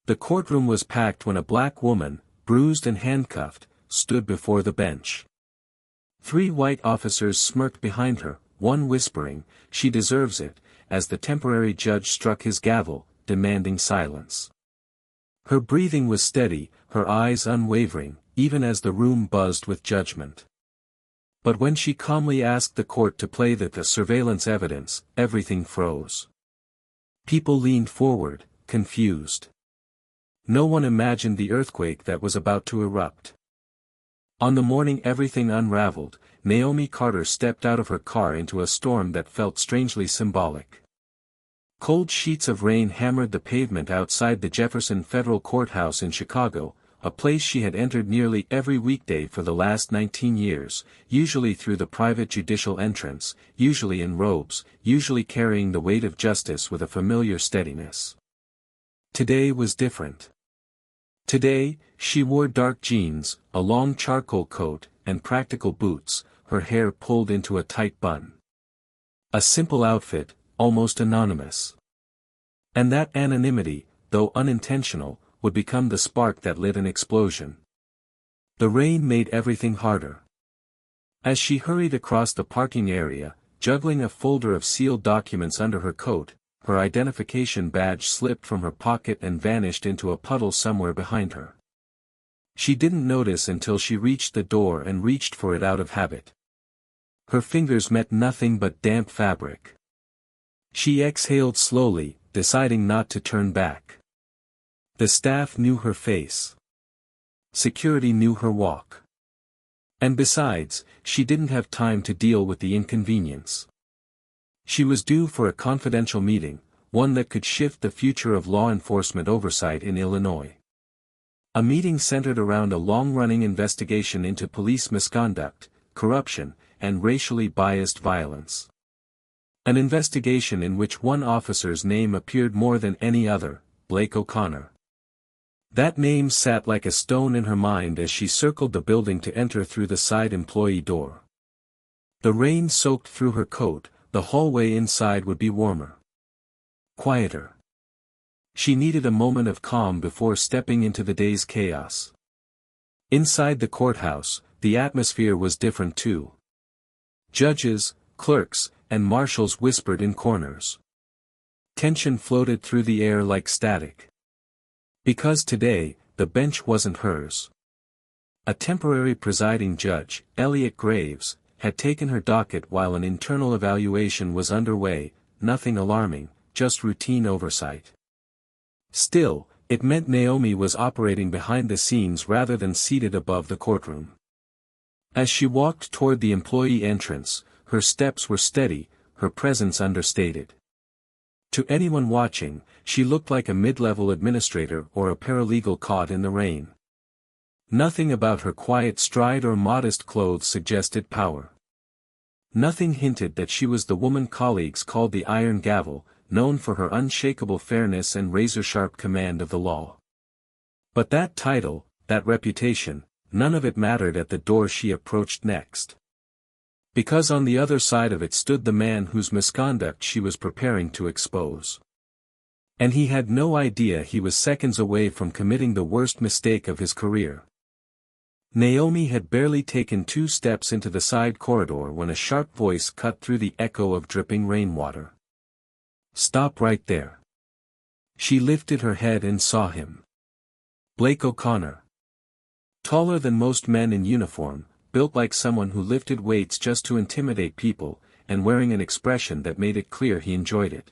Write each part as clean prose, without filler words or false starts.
The courtroom was packed when a black woman, bruised and handcuffed, stood before the bench. 3 white officers smirked behind her, one whispering, "She deserves it," as the temporary judge struck his gavel, demanding silence. Her breathing was steady, her eyes unwavering, even as the room buzzed with judgment. But when she calmly asked the court to play the surveillance evidence, everything froze. People leaned forward, confused. No one imagined the earthquake that was about to erupt. On the morning everything unraveled, Naomi Carter stepped out of her car into a storm that felt strangely symbolic. Cold sheets of rain hammered the pavement outside the Jefferson Federal Courthouse in Chicago, a place she had entered nearly every weekday for the last 19 years, usually through the private judicial entrance, usually in robes, usually carrying the weight of justice with a familiar steadiness. Today was different. Today, she wore dark jeans, a long charcoal coat, and practical boots, her hair pulled into a tight bun. A simple outfit, almost anonymous. And that anonymity, though unintentional, would become the spark that lit an explosion. The rain made everything harder. As she hurried across the parking area, juggling a folder of sealed documents under her coat, her identification badge slipped from her pocket and vanished into a puddle somewhere behind her. She didn't notice until she reached the door and reached for it out of habit. Her fingers met nothing but damp fabric. She exhaled slowly, deciding not to turn back. The staff knew her face. Security knew her walk. And besides, she didn't have time to deal with the inconvenience. She was due for a confidential meeting, one that could shift the future of law enforcement oversight in Illinois. A meeting centered around a long-running investigation into police misconduct, corruption, and racially biased violence. An investigation in which one officer's name appeared more than any other, Blake O'Connor. That name sat like a stone in her mind as she circled the building to enter through the side employee door. The rain soaked through her coat, the hallway inside would be warmer. Quieter. She needed a moment of calm before stepping into the day's chaos. Inside the courthouse, the atmosphere was different too. Judges, clerks, and marshals whispered in corners. Tension floated through the air like static. Because today, the bench wasn't hers. A temporary presiding judge, Elliot Graves, had taken her docket while an internal evaluation was underway, nothing alarming, just routine oversight. Still, it meant Naomi was operating behind the scenes rather than seated above the courtroom. As she walked toward the employee entrance, her steps were steady, her presence understated. To anyone watching, she looked like a mid-level administrator or a paralegal caught in the rain. Nothing about her quiet stride or modest clothes suggested power. Nothing hinted that she was the woman colleagues called the Iron Gavel, known for her unshakable fairness and razor-sharp command of the law. But that title, that reputation, none of it mattered at the door she approached next. Because on the other side of it stood the man whose misconduct she was preparing to expose. And he had no idea he was seconds away from committing the worst mistake of his career. Naomi had barely taken 2 steps into the side corridor when a sharp voice cut through the echo of dripping rainwater. "Stop right there." She lifted her head and saw him. Blake O'Connor. Taller than most men in uniform, built like someone who lifted weights just to intimidate people, and wearing an expression that made it clear he enjoyed it.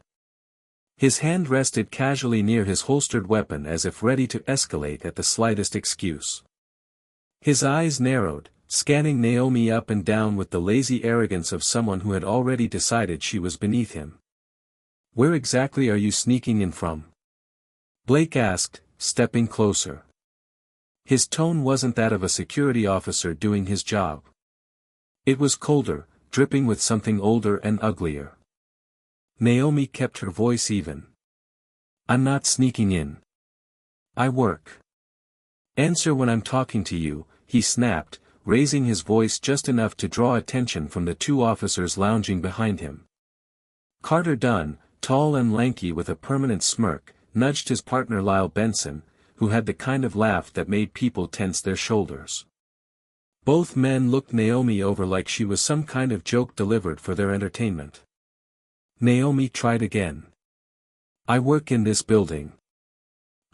His hand rested casually near his holstered weapon as if ready to escalate at the slightest excuse. His eyes narrowed, scanning Naomi up and down with the lazy arrogance of someone who had already decided she was beneath him. "Where exactly are you sneaking in from?" Blake asked, stepping closer. His tone wasn't that of a security officer doing his job. It was colder, dripping with something older and uglier. Naomi kept her voice even. "I'm not sneaking in. I work." "Answer when I'm talking to you," he snapped, raising his voice just enough to draw attention from the 2 officers lounging behind him. Carter Dunn, tall and lanky with a permanent smirk, nudged his partner Lyle Benson, who had the kind of laugh that made people tense their shoulders. Both men looked Naomi over like she was some kind of joke delivered for their entertainment. Naomi tried again. "I work in this building.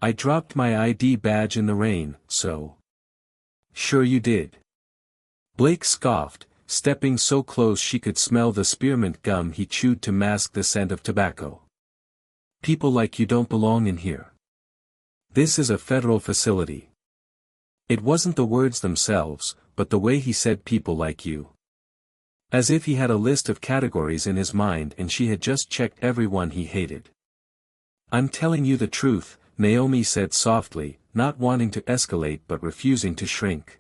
I dropped my ID badge in the rain, so." "Sure you did." Blake scoffed, stepping so close she could smell the spearmint gum he chewed to mask the scent of tobacco. "People like you don't belong in here. This is a federal facility." It wasn't the words themselves, but the way he said "people like you." As if he had a list of categories in his mind and she had just checked everyone he hated. "I'm telling you the truth," Naomi said softly, not wanting to escalate but refusing to shrink.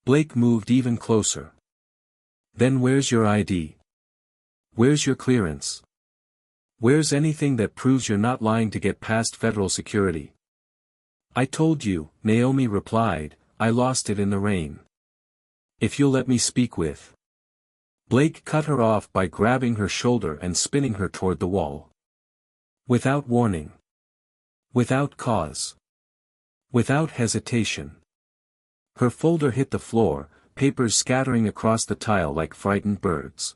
Blake moved even closer. "Then where's your ID? Where's your clearance? Where's anything that proves you're not lying to get past federal security?" "I told you," Naomi replied, "I lost it in the rain. If you'll let me speak with." Blake cut her off by grabbing her shoulder and spinning her toward the wall. Without warning. Without cause. Without hesitation. Her folder hit the floor, papers scattering across the tile like frightened birds.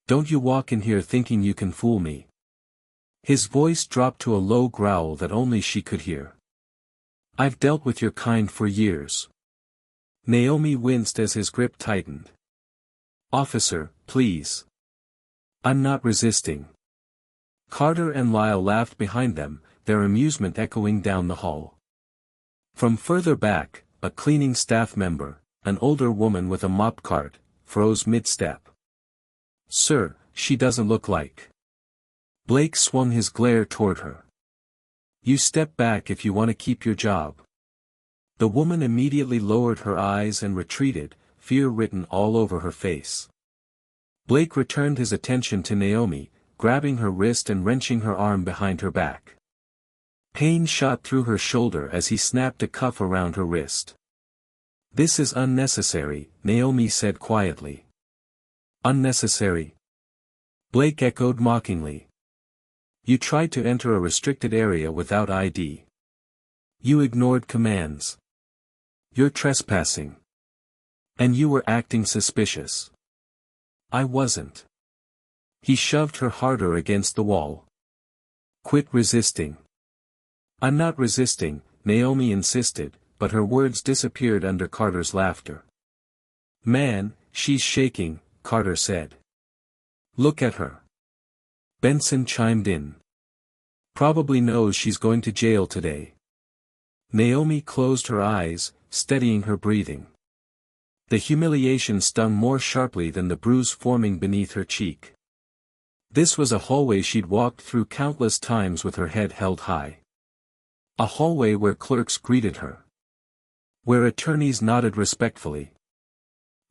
"Don't you walk in here thinking you can fool me." His voice dropped to a low growl that only she could hear. "I've dealt with your kind for years." Naomi winced as his grip tightened. "Officer, please. I'm not resisting." Carter and Lyle laughed behind them, their amusement echoing down the hall. From further back, a cleaning staff member, an older woman with a mop cart, froze mid-step. "Sir, she doesn't look like." Blake swung his glare toward her. "You step back if you want to keep your job." The woman immediately lowered her eyes and retreated, fear written all over her face. Blake returned his attention to Naomi, grabbing her wrist and wrenching her arm behind her back. Pain shot through her shoulder as he snapped a cuff around her wrist. "This is unnecessary," Naomi said quietly. "Unnecessary?" Blake echoed mockingly. "You tried to enter a restricted area without ID. You ignored commands. You're trespassing. And you were acting suspicious." "I wasn't." He shoved her harder against the wall. "Quit resisting." "I'm not resisting," Naomi insisted, but her words disappeared under Carter's laughter. "Man, she's shaking," Carter said. "Look at her." Benson chimed in. "Probably knows she's going to jail today." Naomi closed her eyes, steadying her breathing. The humiliation stung more sharply than the bruise forming beneath her cheek. This was a hallway she'd walked through countless times with her head held high. A hallway where clerks greeted her. Where attorneys nodded respectfully.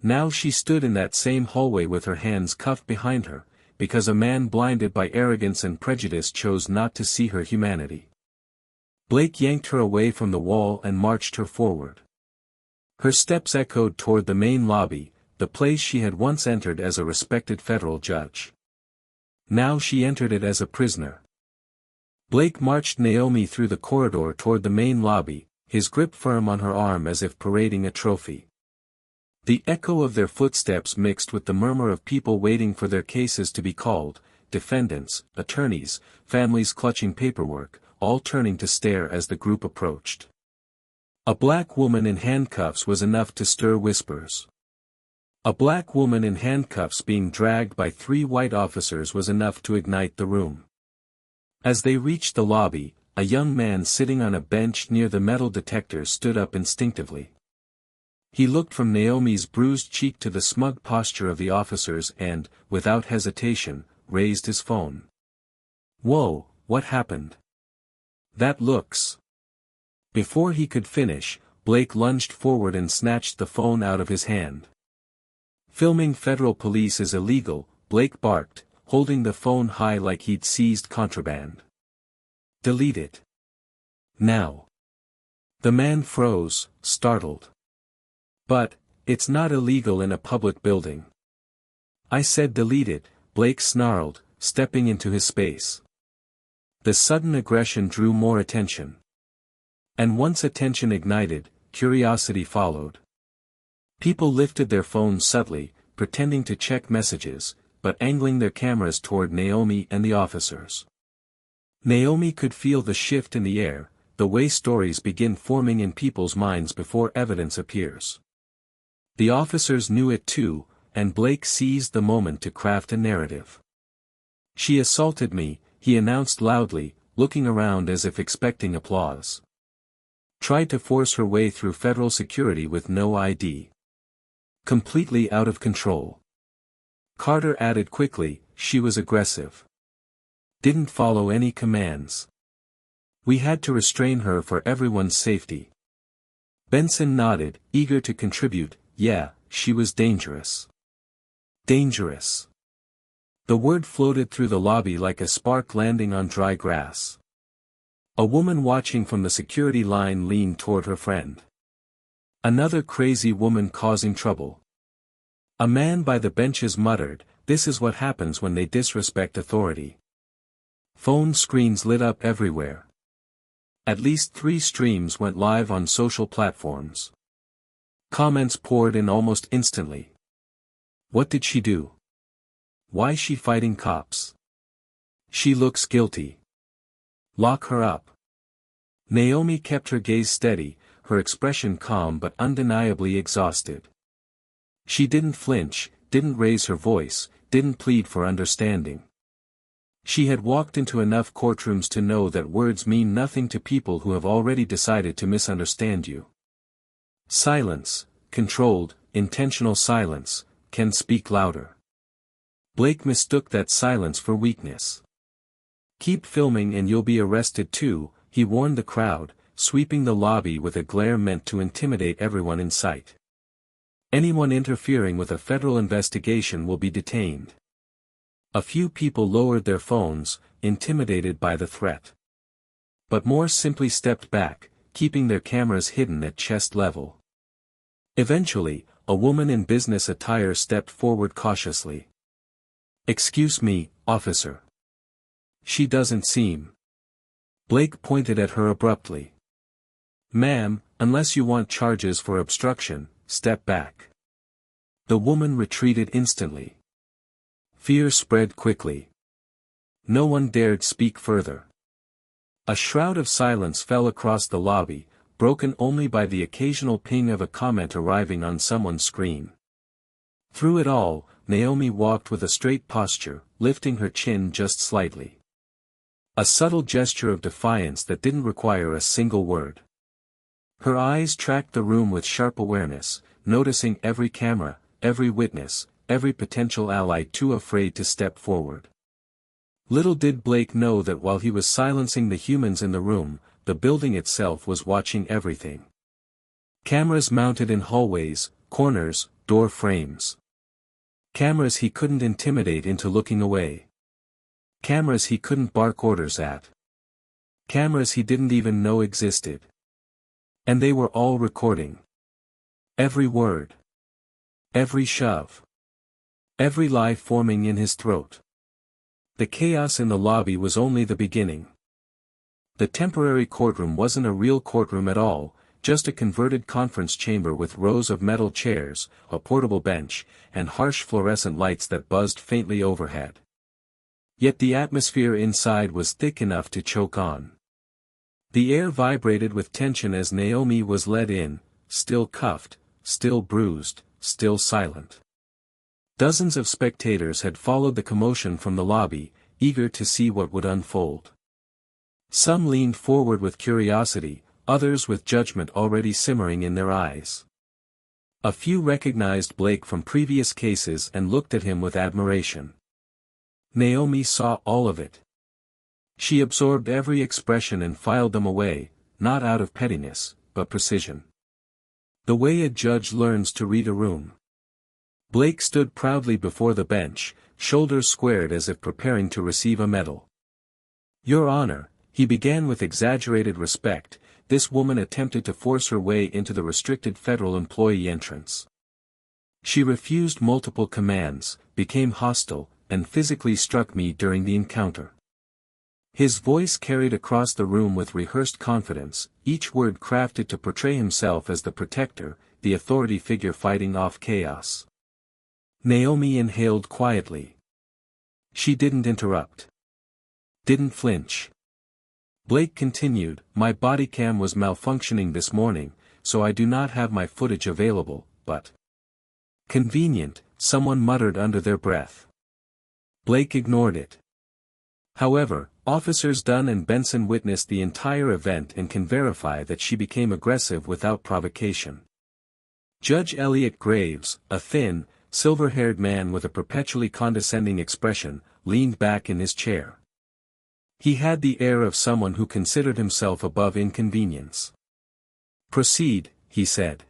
Now she stood in that same hallway with her hands cuffed behind her, because a man blinded by arrogance and prejudice chose not to see her humanity. Blake yanked her away from the wall and marched her forward. Her steps echoed toward the main lobby, the place she had once entered as a respected federal judge. Now she entered it as a prisoner. Blake marched Naomi through the corridor toward the main lobby, his grip firm on her arm as if parading a trophy. The echo of their footsteps mixed with the murmur of people waiting for their cases to be called, defendants, attorneys, families clutching paperwork, all turning to stare as the group approached. A black woman in handcuffs was enough to stir whispers. A black woman in handcuffs being dragged by 3 white officers was enough to ignite the room. As they reached the lobby, a young man sitting on a bench near the metal detectors stood up instinctively. He looked from Naomi's bruised cheek to the smug posture of the officers and, without hesitation, raised his phone. "Whoa, what happened?" "That looks..." Before he could finish, Blake lunged forward and snatched the phone out of his hand. "Filming federal police is illegal," Blake barked, holding the phone high like he'd seized contraband. "Delete it. Now." The man froze, startled. "But, it's not illegal in a public building." "I said delete it," Blake snarled, stepping into his space. The sudden aggression drew more attention. And once attention ignited, curiosity followed. People lifted their phones subtly, pretending to check messages, but angling their cameras toward Naomi and the officers. Naomi could feel the shift in the air, the way stories begin forming in people's minds before evidence appears. The officers knew it too, and Blake seized the moment to craft a narrative. "She assaulted me," he announced loudly, looking around as if expecting applause. "Tried to force her way through federal security with no ID. Completely out of control." Carter added quickly, "She was aggressive. Didn't follow any commands. We had to restrain her for everyone's safety." Benson nodded, eager to contribute. "Yeah, she was dangerous." Dangerous. The word floated through the lobby like a spark landing on dry grass. A woman watching from the security line leaned toward her friend. "Another crazy woman causing trouble." A man by the benches muttered, "This is what happens when they disrespect authority." Phone screens lit up everywhere. At least 3 streams went live on social platforms. Comments poured in almost instantly. "What did she do? Why's she fighting cops? She looks guilty. Lock her up." Naomi kept her gaze steady, her expression calm but undeniably exhausted. She didn't flinch, didn't raise her voice, didn't plead for understanding. She had walked into enough courtrooms to know that words mean nothing to people who have already decided to misunderstand you. Silence, controlled, intentional silence, can speak louder. Blake mistook that silence for weakness. "Keep filming and you'll be arrested too," he warned the crowd, sweeping the lobby with a glare meant to intimidate everyone in sight. "Anyone interfering with a federal investigation will be detained." A few people lowered their phones, intimidated by the threat. But more simply stepped back, keeping their cameras hidden at chest level. Eventually, a woman in business attire stepped forward cautiously. "Excuse me, officer. She doesn't seem." Blake pointed at her abruptly. "Ma'am, unless you want charges for obstruction, step back." The woman retreated instantly. Fear spread quickly. No one dared speak further. A shroud of silence fell across the lobby, broken only by the occasional ping of a comment arriving on someone's screen. Through it all, Naomi walked with a straight posture, lifting her chin just slightly. A subtle gesture of defiance that didn't require a single word. Her eyes tracked the room with sharp awareness, noticing every camera, every witness, every potential ally too afraid to step forward. Little did Blake know that while he was silencing the humans in the room, the building itself was watching everything. Cameras mounted in hallways, corners, door frames. Cameras he couldn't intimidate into looking away. Cameras he couldn't bark orders at. Cameras he didn't even know existed. And they were all recording. Every word. Every shove. Every lie forming in his throat. The chaos in the lobby was only the beginning. The temporary courtroom wasn't a real courtroom at all, just a converted conference chamber with rows of metal chairs, a portable bench, and harsh fluorescent lights that buzzed faintly overhead. Yet the atmosphere inside was thick enough to choke on. The air vibrated with tension as Naomi was led in, still cuffed, still bruised, still silent. Dozens of spectators had followed the commotion from the lobby, eager to see what would unfold. Some leaned forward with curiosity, others with judgment already simmering in their eyes. A few recognized Blake from previous cases and looked at him with admiration. Naomi saw all of it. She absorbed every expression and filed them away, not out of pettiness, but precision. The way a judge learns to read a room. Blake stood proudly before the bench, shoulders squared as if preparing to receive a medal. "Your Honor," he began with exaggerated respect, "this woman attempted to force her way into the restricted federal employee entrance. She refused multiple commands, became hostile, and physically struck me during the encounter. His voice carried across the room with rehearsed confidence, each word crafted to portray himself as the protector, the authority figure fighting off chaos. Naomi inhaled quietly. She didn't interrupt. Didn't flinch. Blake continued, "My body cam was malfunctioning this morning, so I do not have my footage available, but..." "Convenient," someone muttered under their breath. Blake ignored it. However, Officers Dunn and Benson witnessed the entire event and can verify that she became aggressive without provocation. Judge Elliot Graves, a thin, silver-haired man with a perpetually condescending expression, leaned back in his chair. He had the air of someone who considered himself above inconvenience. "Proceed," he said.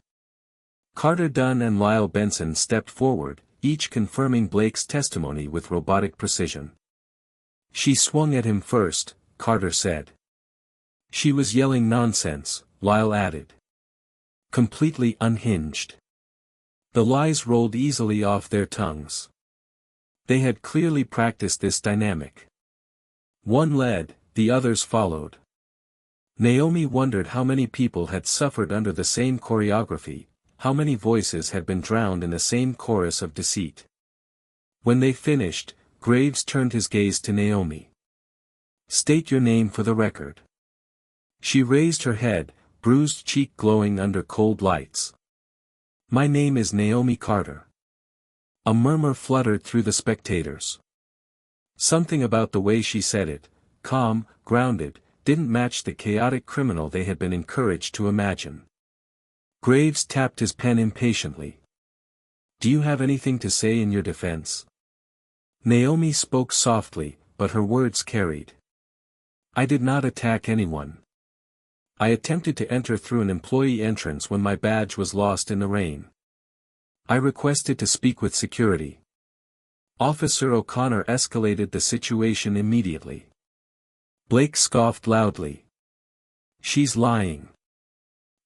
Carter Dunn and Lyle Benson stepped forward, each confirming Blake's testimony with robotic precision. "She swung at him first," Carter said. "She was yelling nonsense," Lyle added. "Completely unhinged." The lies rolled easily off their tongues. They had clearly practiced this dynamic. One led, the others followed. Naomi wondered how many people had suffered under the same choreography, how many voices had been drowned in the same chorus of deceit. When they finished, Graves turned his gaze to Naomi. "State your name for the record." She raised her head, bruised cheek glowing under cold lights. "My name is Naomi Carter." A murmur fluttered through the spectators. Something about the way she said it, calm, grounded, didn't match the chaotic criminal they had been encouraged to imagine. Graves tapped his pen impatiently. "Do you have anything to say in your defense?" Naomi spoke softly, but her words carried. "I did not attack anyone. I attempted to enter through an employee entrance when my badge was lost in the rain. I requested to speak with security. Officer O'Connor escalated the situation immediately." Blake scoffed loudly. "She's lying."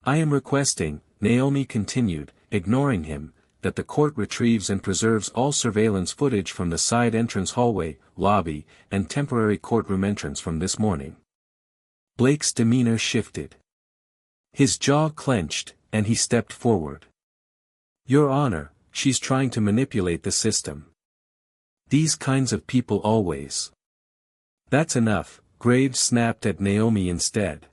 "I am requesting," Naomi continued, ignoring him, "that the court retrieves and preserves all surveillance footage from the side entrance hallway, lobby, and temporary courtroom entrance from this morning." Blake's demeanor shifted. His jaw clenched, and he stepped forward. "Your Honor, she's trying to manipulate the system. These kinds of people always." "That's enough," Graves snapped at Naomi instead.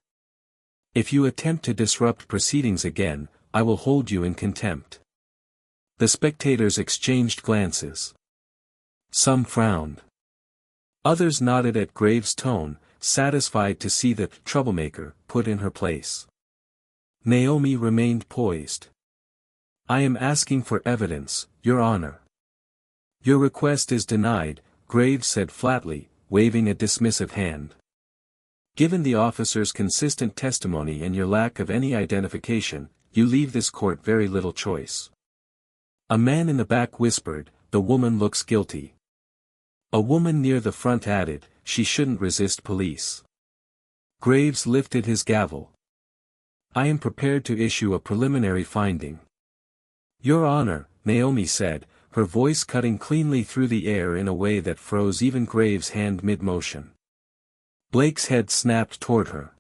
"If you attempt to disrupt proceedings again, I will hold you in contempt." The spectators exchanged glances. Some frowned. Others nodded at Graves' tone, satisfied to see the troublemaker put in her place. Naomi remained poised. "I am asking for evidence, Your Honor." "Your request is denied," Graves said flatly, waving a dismissive hand. "Given the officer's consistent testimony and your lack of any identification, you leave this court very little choice." A man in the back whispered, "The woman looks guilty." A woman near the front added, "She shouldn't resist police." Graves lifted his gavel. "I am prepared to issue a preliminary finding." "Your Honor," Naomi said, her voice cutting cleanly through the air in a way that froze even Graves' hand mid-motion. Blake's head snapped toward her.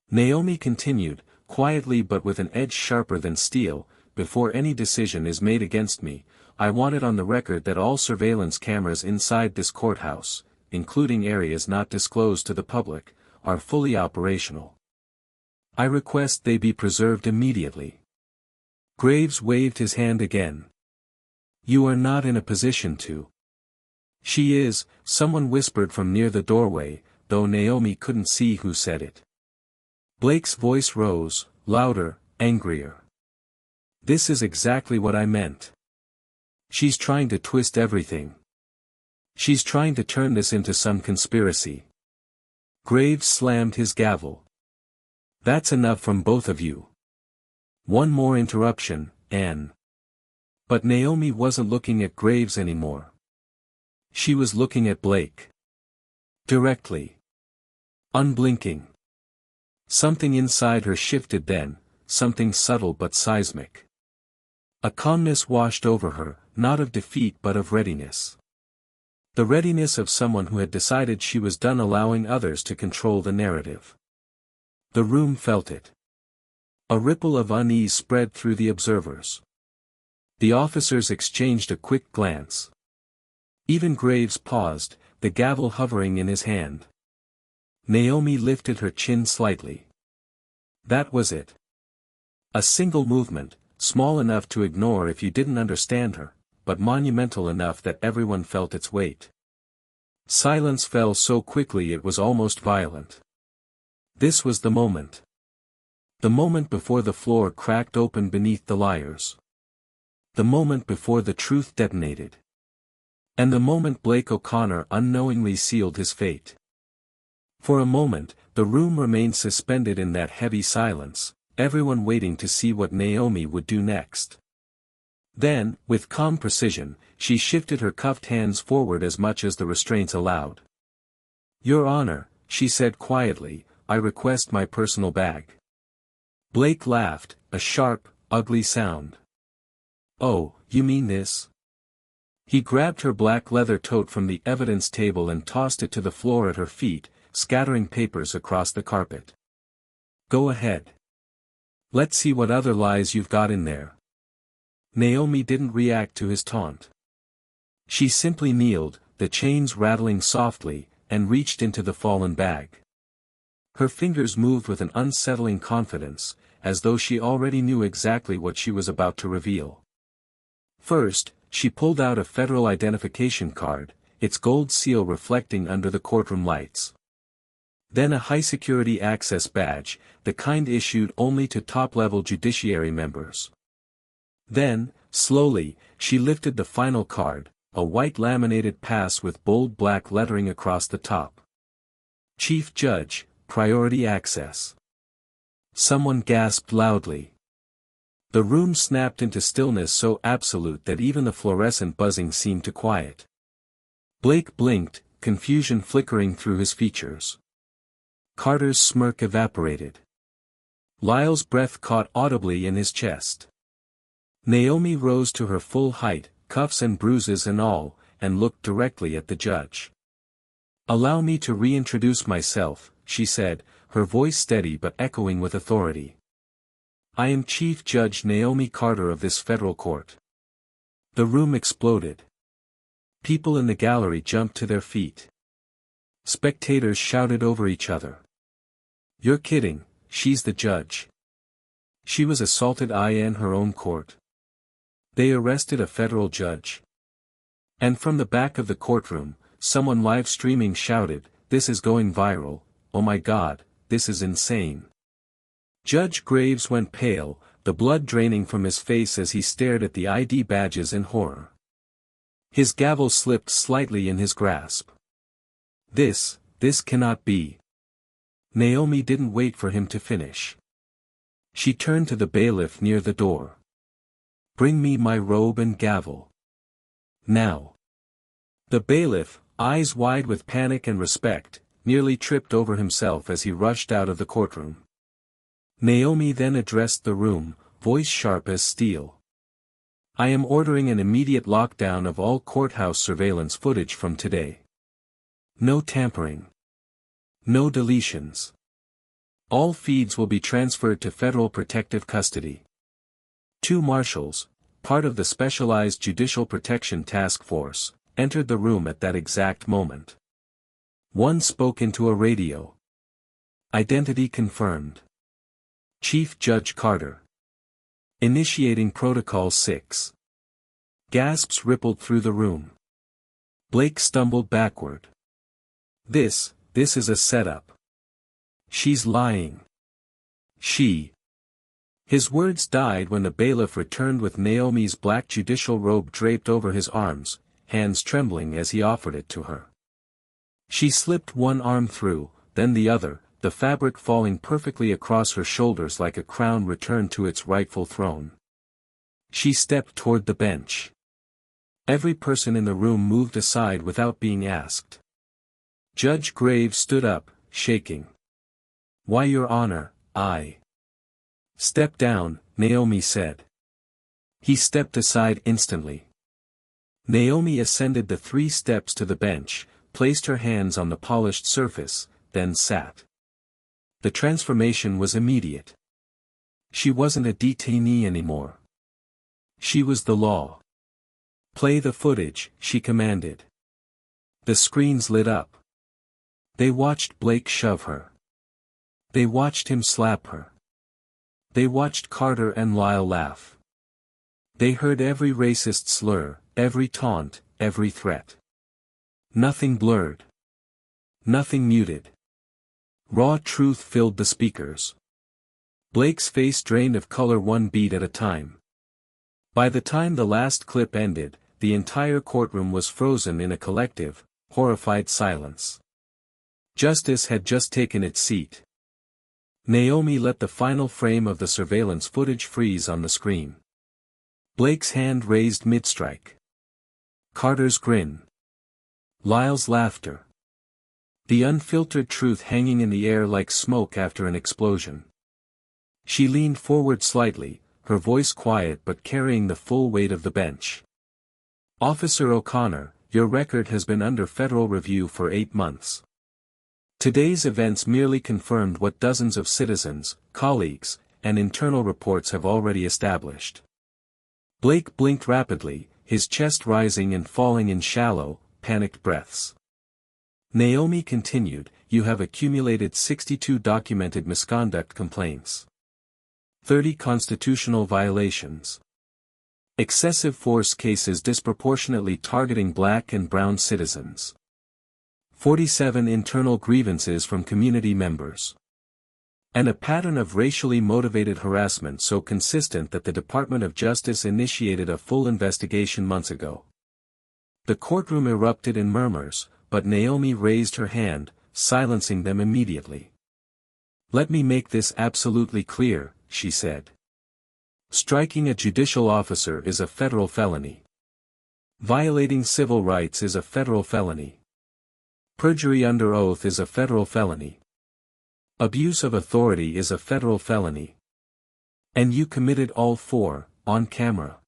Naomi continued, quietly but with an edge sharper than steel, "Before any decision is made against me, I want it on the record that all surveillance cameras inside this courthouse, including areas not disclosed to the public, are fully operational. I request they be preserved immediately." Graves waved his hand again. "You are not in a position to." "She is," someone whispered from near the doorway, though Naomi couldn't see who said it. Blake's voice rose, louder, angrier. "This is exactly what I meant. She's trying to twist everything. She's trying to turn this into some conspiracy." Graves slammed his gavel. "That's enough from both of you. One more interruption, and..." But Naomi wasn't looking at Graves anymore. She was looking at Blake. Directly. Unblinking. Something inside her shifted then, something subtle but seismic. A calmness washed over her, not of defeat but of readiness. The readiness of someone who had decided she was done allowing others to control the narrative. The room felt it. A ripple of unease spread through the observers. The officers exchanged a quick glance. Even Graves paused, the gavel hovering in his hand. Naomi lifted her chin slightly. That was it. A single movement, small enough to ignore if you didn't understand her, but monumental enough that everyone felt its weight. Silence fell so quickly it was almost violent. This was the moment. The moment before the floor cracked open beneath the liars. The moment before the truth detonated. And the moment Blake O'Connor unknowingly sealed his fate. For a moment, the room remained suspended in that heavy silence, everyone waiting to see what Naomi would do next. Then, with calm precision, she shifted her cuffed hands forward as much as the restraints allowed. "Your Honor," she said quietly, "I request my personal bag." Blake laughed, a sharp, ugly sound. "Oh, you mean this?" He grabbed her black leather tote from the evidence table and tossed it to the floor at her feet, scattering papers across the carpet. "Go ahead. Let's see what other lies you've got in there." Naomi didn't react to his taunt. She simply kneeled, the chains rattling softly, and reached into the fallen bag. Her fingers moved with an unsettling confidence, as though she already knew exactly what she was about to reveal. First, she pulled out a federal identification card, its gold seal reflecting under the courtroom lights. Then a high-security access badge, the kind issued only to top-level judiciary members. Then, slowly, she lifted the final card, a white laminated pass with bold black lettering across the top. "Chief Judge, Priority Access." Someone gasped loudly. The room snapped into stillness so absolute that even the fluorescent buzzing seemed to quiet. Blake blinked, confusion flickering through his features. Carter's smirk evaporated. Lyle's breath caught audibly in his chest. Naomi rose to her full height, cuffs and bruises and all, and looked directly at the judge. "Allow me to reintroduce myself," she said, her voice steady but echoing with authority. "I am Chief Judge Naomi Carter of this federal court." The room exploded. People in the gallery jumped to their feet. Spectators shouted over each other. "You're kidding, she's the judge. She was assaulted in her own court. They arrested a federal judge." And from the back of the courtroom, someone live streaming shouted, "This is going viral, oh my God, this is insane." Judge Graves went pale, the blood draining from his face as he stared at the ID badges in horror. His gavel slipped slightly in his grasp. This cannot be." Naomi didn't wait for him to finish. She turned to the bailiff near the door. "Bring me my robe and gavel. Now." The bailiff, eyes wide with panic and respect, nearly tripped over himself as he rushed out of the courtroom. Naomi then addressed the room, voice sharp as steel. "I am ordering an immediate lockdown of all courthouse surveillance footage from today. No tampering. No deletions. All feeds will be transferred to federal protective custody." 2 marshals, part of the Specialized Judicial Protection Task Force, entered the room at that exact moment. One spoke into a radio. "Identity confirmed. Chief Judge Carter. Initiating Protocol 6. Gasps rippled through the room. Blake stumbled backward. This is a setup. She's lying. She. His words died when the bailiff returned with Naomi's black judicial robe draped over his arms, hands trembling as he offered it to her. She slipped one arm through, then the other, the fabric falling perfectly across her shoulders like a crown returned to its rightful throne. She stepped toward the bench. Every person in the room moved aside without being asked. Judge Graves stood up, shaking. "Why, Your Honor, I..." "Step down," Naomi said. He stepped aside instantly. Naomi ascended the 3 steps to the bench, placed her hands on the polished surface, then sat. The transformation was immediate. She wasn't a detainee anymore. She was the law. "Play the footage," she commanded. The screens lit up. They watched Blake shove her. They watched him slap her. They watched Carter and Lyle laugh. They heard every racist slur, every taunt, every threat. Nothing blurred. Nothing muted. Raw truth filled the speakers. Blake's face drained of color 1 beat at a time. By the time the last clip ended, the entire courtroom was frozen in a collective, horrified silence. Justice had just taken its seat. Naomi let the final frame of the surveillance footage freeze on the screen. Blake's hand raised mid-strike. Carter's grin. Lyle's laughter. The unfiltered truth hanging in the air like smoke after an explosion. She leaned forward slightly, her voice quiet but carrying the full weight of the bench. "Officer O'Connor, your record has been under federal review for 8 months. Today's events merely confirmed what dozens of citizens, colleagues, and internal reports have already established." Blake blinked rapidly, his chest rising and falling in shallow, panicked breaths. Naomi continued, "You have accumulated 62 documented misconduct complaints. 30 constitutional violations. Excessive force cases disproportionately targeting black and brown citizens. 47 internal grievances from community members. And a pattern of racially motivated harassment so consistent that the Department of Justice initiated a full investigation months ago." The courtroom erupted in murmurs, but Naomi raised her hand, silencing them immediately. "Let me make this absolutely clear," she said. "Striking a judicial officer is a federal felony. Violating civil rights is a federal felony. Perjury under oath is a federal felony. Abuse of authority is a federal felony. And you committed all 4, on camera."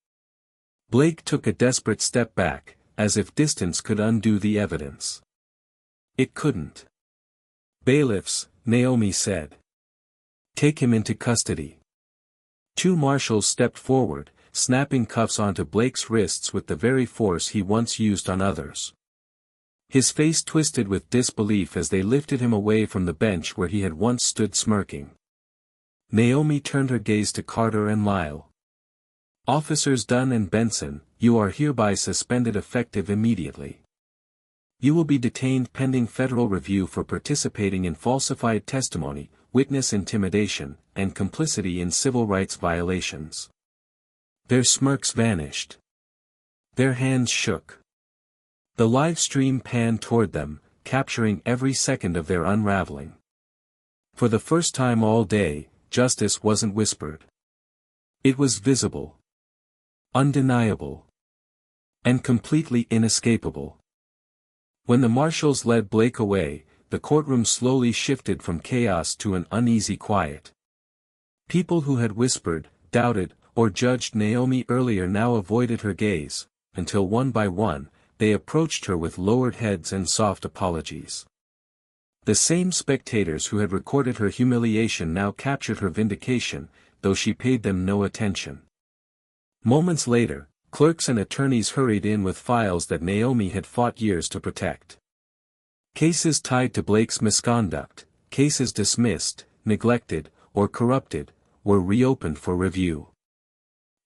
Blake took a desperate step back, as if distance could undo the evidence. It couldn't. "Bailiffs," Naomi said. "Take him into custody." 2 marshals stepped forward, snapping cuffs onto Blake's wrists with the very force he once used on others. His face twisted with disbelief as they lifted him away from the bench where he had once stood smirking. Naomi turned her gaze to Carter and Lyle. "Officers Dunn and Benson, you are hereby suspended effective immediately. You will be detained pending federal review for participating in falsified testimony, witness intimidation, and complicity in civil rights violations." Their smirks vanished. Their hands shook. The live stream panned toward them, capturing every second of their unraveling. For the first time all day, justice wasn't whispered. It was visible. Undeniable. And completely inescapable. When the marshals led Blake away, the courtroom slowly shifted from chaos to an uneasy quiet. People who had whispered, doubted, or judged Naomi earlier now avoided her gaze, until one by one, they approached her with lowered heads and soft apologies. The same spectators who had recorded her humiliation now captured her vindication, though she paid them no attention. Moments later, clerks and attorneys hurried in with files that Naomi had fought years to protect. Cases tied to Blake's misconduct, cases dismissed, neglected, or corrupted, were reopened for review.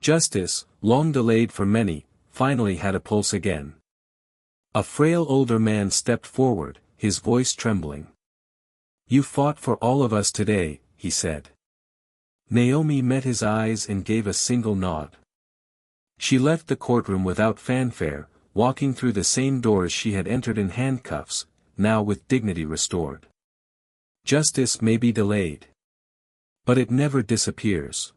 Justice, long delayed for many, finally had a pulse again. A frail older man stepped forward, his voice trembling. "You fought for all of us today," he said. Naomi met his eyes and gave a single nod. She left the courtroom without fanfare, walking through the same doors she had entered in handcuffs, now with dignity restored. Justice may be delayed. But it never disappears.